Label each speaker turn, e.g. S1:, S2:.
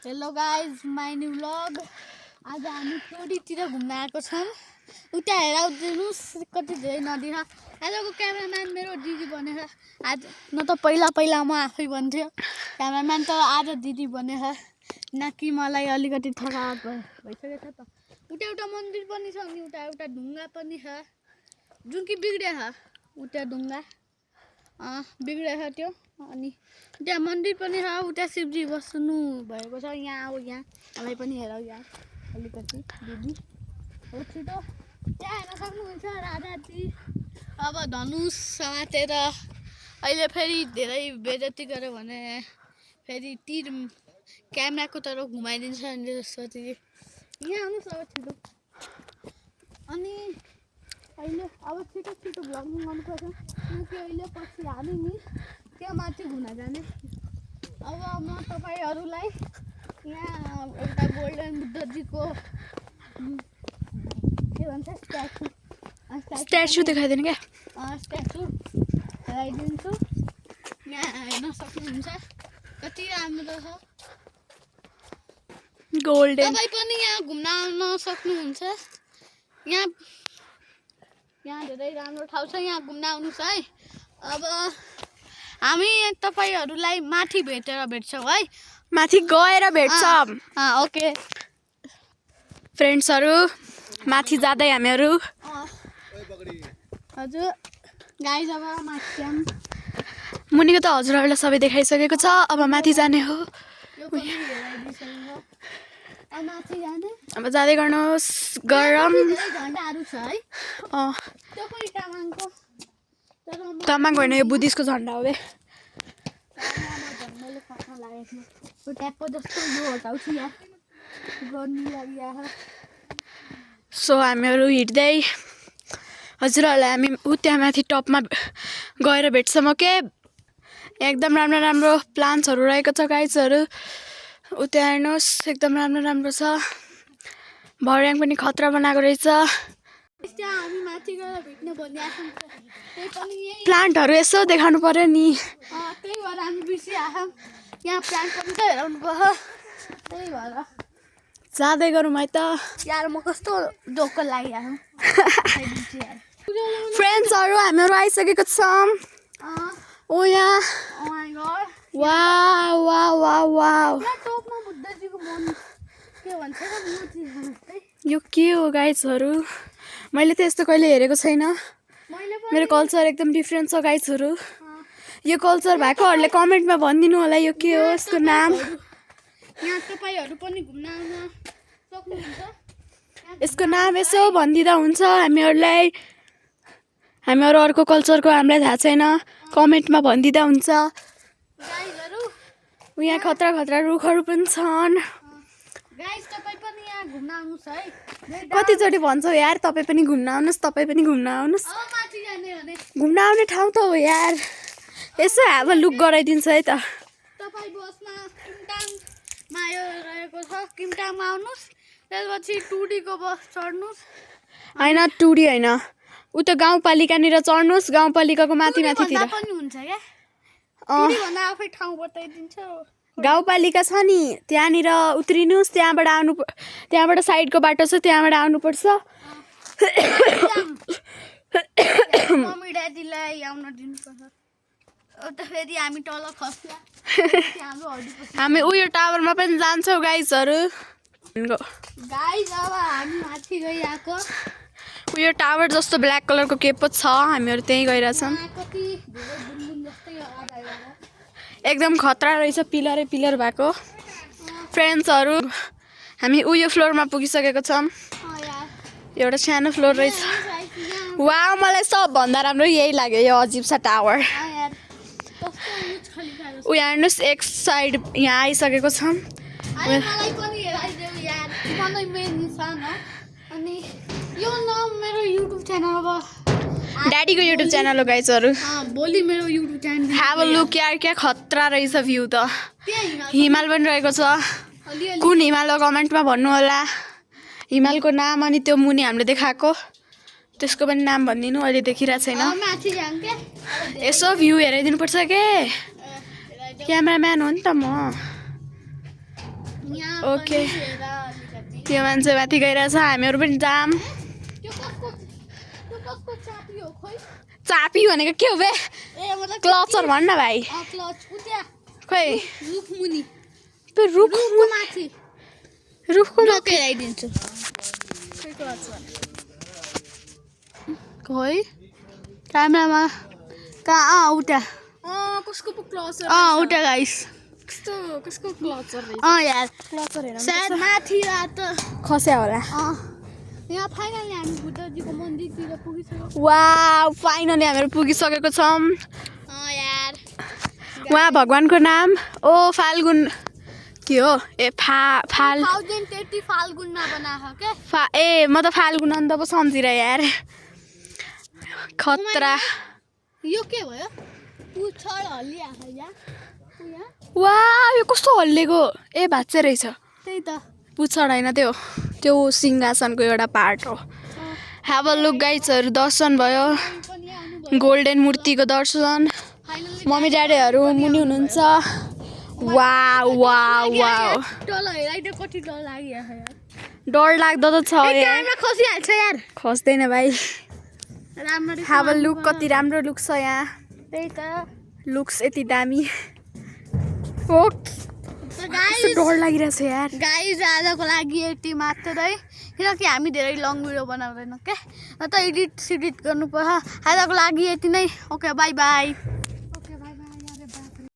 S1: Hello guys my new vlog. आज हामी टोरीतिर घुम्न आएको छौँ। उता हेराउदिनुहोस् कति धेरै नदी छ। आजको क्यामेराम्यान मेरो दिदी बनेर आज न त पहिला म आफै बन्थ्यो क्यामेराम्यान, तर आज दिदी बनेर न कि मलाई अलिकति थकावट भइसकेको छ त। उता एउटा मन्दिर पनि छ अनि उता एउटा ढुङ्गा पनि छ जुन कि बिग्रेछ। उता ढुङ्गा बिग्रेछ त्यो, अनि त्यहाँ मन्दिर पनि छ। उता शिवजी बस्नु भएको छ। यहाँ अब यहाँलाई पनि हेरौँ यहाँ अलिकति दिदी हो छिटो त्यहाँ हेर्न सक्नुहुन्छ राजाजी अब धनुष समातेर। अहिले फेरि धेरै बेइज्जती गर्यो भने फेरि तीर क्यामेराको तरफ घुमाइदिन्छ अनि त्यसपछि यहाँ आउनुहोस् अब छिटो। अनि अहिले अब छिटो भ्लगिङ गर्नुपर्छ किनकि अहिले पछि हामी नि त्यो माथि घुम्न जाने। अब म तपाईहरुलाई यहाँ एउटा गोल्डन बुद्धजीको के भन्छ
S2: स्ट्याचु देखाइदिनु क्या।
S1: स्ट्याचु हेराइदिन्छु। यहाँ हेर्न सक्नुहुन्छ कति राम्रो छ।
S2: गोल्डन
S1: तपाई पनि यहाँ घुम्न आउन सक्नुहुन्छ। यहाँ धेरै राम्रो ठाउँ छ, यहाँ घुम्न आउनुस् है। अब हामी तपाईहरुलाई माथि भेट्छौँ है।
S2: माथि गएर भेट्छौँ।
S1: ओके
S2: फ्रेन्ड्सहरु, माथि जाँदै हामीहरु
S1: हजुर गाइस अब माथि जाम।
S2: मुनिको त हजुरहरुलाई सबै देखाइसकेको छ। अब माथि जाने हो।
S1: यो पनि हेराइदिसकेको। अब माथि जाने।
S2: अब जाँदै गर्नुहोस्। गरम
S1: झन्डाहरु छ है। त्यो पनि तामाङको।
S2: तामाङको हैन, यो बुद्धिस्टको झन्डा हो बे।
S1: मैले फाट्न लागेको यो ट्यापको जस्तो यो हटाउँछु यार गर्नु लागि आहा।
S2: सो हामीहरु हिड्दै हजुरहरुलाई हामी त्यहाँ माथि टपमा गएर भेट्छौँ। ओके, एकदम राम्रो प्लान्ट्सहरु रहेको छ गाइजहरु। उता हेर्नुहोस् एकदम राम्रो छ। भर्याङ पनि खतरा बनाएको रहेछ।
S1: त्यहाँ हामी माथि गएर भेट्ने भन्ने आशा छ। त्यही पनि यही
S2: प्लान्टहरु यसो देखाउनु पर्यो नि।
S1: त्यही भएर हामी बिर्सिआछौँ। यहाँ प्लान्ट पनि त हेराउनु पर्छ। त्यही भएर
S2: जाँदै गरौँ है त।
S1: यार म कस्तो जोकर लागिरहेको
S2: फ्रेन्ड्सहरु, हामीहरु आइसकेको छौँ। ओ यहाँ
S1: ओ माय गॉड
S2: वाउ
S1: यहाँ टपमा बुद्धजीको मन के भन्छ र मूर्ति छ।
S2: यो के हो गाइजहरु? मैले त यस्तो कहिले हेरेको छैन। मेरो कल्चर एकदम डिफरेन्ट छ गाइजहरु। यो कल्चर भएकोहरुले कमेन्टमा भनिदिनु होला यो के हो, यसको नाम।
S1: यहाँ तपाईहरु पनि घुम्न आउन सक्नुहुन्छ।
S2: यसको नाम यसो भनिदिदा हुन्छ हामीहरुलाई। हामीहरु अर्को कल्चरको हामीलाई थाहा छैन, कमेन्टमा भनिदिदा हुन्छ।
S1: गाइजहरु
S2: यहाँ खतरा रुखहरु पनि छन्।
S1: गाइस तपाई पनि यहाँ घुम्न आउनुस् है।
S2: कतिचोटि भन्छौ यार तपाई पनि घुम्न आउनुस्, तपाई पनि घुम्न आउनुस्।
S1: अब माथि जाने भने
S2: घुम्न आउने ठाउँ त हो यार। यसो हावा लुक गराइदिन्छ है त।
S1: तपाई बसमा किमटाङमा यो रहेको छ, किमटाङमा आउनुस्। त्यसपछि टुडीको बस चढ्नुस्।
S2: हैन टुडी हैन, उता गाउँपालिकानिर चढ्नुस्। गाउँपालिकाको माथि
S1: भन्दा पनि हुन्छ क्या। टुडी भन्दा आफै ठाउँ बताइदिन्छ।
S2: गाउँपालिका छ नि, त्यहाँनिर उत्रिनुस्। त्यहाँबाट साइडको बाटो छ, त्यहाँबाट आउनुपर्छ।
S1: मम्मी ड्याडीलाई आउन दिनुपर्छ। उता फेरि हामी तल खस्ला।
S2: हामी उयो टावरमा पनि जान्छौँ गाइजहरु।
S1: गाइस अब हामी माथि गइआएको।
S2: उयो टावर जस्तो ब्ल्याक कलरको के पो छ, हामीहरु त्यही गइरहेछौँ।
S1: कति धेरै बुलबुल जस्तै आवाज आइरहेको।
S2: एकदम खतरा रहेछ, पिलरै पिलर भएको। फ्रेन्ड्सहरु, हामी उयो फ्लोरमा पुगिसकेको छौँ।
S1: यार
S2: एउटा सानो फ्लोर रहेछ। वाउ, मलाई सबभन्दा राम्रो यही लाग्यो, यो अजिब सा टावर।
S1: यार कस्तो युज खलिफा जस्तो।
S2: उयो हेर्नुहोस् एक साइड यहाँ आइसकेको छौँ।
S1: मलाई पनि हेराइदेऊ यार, मलाई मेन निशान हो। अनि यो नाम मेरो युट्युब च्यानल हो।
S2: ड्याडीको युट्युब च्यानल हो गाइजहरु।
S1: भोलि मेरो YouTube channel
S2: have a look यार, क्या खतरा रहेछ भ्यू त।
S1: त्यहाँ
S2: हिमाल पनि रहेको छ।
S1: अलिअलि
S2: कुन हिमाल हो कमेन्टमा भन्नु होला। हिमालको नाम अनि त्यो मुनि हामीले देखाएको त्यसको पनि नाम भनिदिनु। अहिले देखिरहेको छैन।
S1: माथि जाम के।
S2: यसो भ्यू हेराइदिनु पर्छ के। क्यामेराम्यान हो नि त म।
S1: यहाँ
S2: ओके।
S1: पनि हेर अलिकति।
S2: त्यो मान्छे माथि गइरहेछ हामीहरू पनि जाम
S1: त्यो कसको चाबी हो खोइ?
S2: चापी भनेको के हो बे
S1: ए मतलब
S2: क्लचर भन्न भाइ
S1: क्लच उता
S2: खोइ
S1: रुख मुनि
S2: त्यो
S1: रुखको माथि
S2: रुखको
S1: लके ल्याइदिन्छु। खोइ क्लच भने खोइ क्यामेरामा कहाँ उता
S2: कसको पो क्लचर
S1: उता गाइस
S2: कसको क्लचर
S1: यार
S2: क्लचर हेर
S1: सायद माथि रात
S2: खस्या होला
S1: यहाँ फाइनली हामी बुद्धजीको मन्दिरतिर पुगिसक्यौँ।
S2: वाउ फाइनली हामीहरू पुगिसकेको छौँ
S1: यार
S2: उहाँ भगवानको नाम ओ फाल्गुन के हो ए फाल
S1: 2030 फाल्गुनमा बनाएको क्या
S2: ए म त फाल्गुन अन्त पो सम्झिरहे यार खतरा
S1: यो के भयो पुच्छर हल्लिआएको यहाँ
S2: वा यो कस्तो हल्लेको ए भाँच्चे रहेछ
S1: त्यही त
S2: पुच्छर होइन त्यो सिंहासनको एउटा पार्ट हो ह्याभ अ लुक गाइजहरू दर्शन भयो
S1: पनि आउनु
S2: गोल्डन मूर्तिको दर्शन मम्मी ड्याडीहरू मुनि हुनुहुन्छ वाउ वाउ वाउ
S1: डर हेराइदियो कति डर लागिरहेको यार
S2: डर लाग्दो त छ यार
S1: क्यामेरा खसिहाल्छ यार
S2: खस्दैन भाइ
S1: राम्ररी
S2: ह्याभ अ लुक कति राम्रो लुक छ यहाँ
S1: त्यही त
S2: लुक्स यति दामी ओ
S1: गाइस
S2: डर लागिरहेछ यार
S1: गाइस आजको लागि यति मात्रै किनकि हामी धेरै लङ भिडियो बनाउँदैन क्या त एडिट सिडिट गर्नुपर्छ आजको लागि यति नै ओके बाई बाई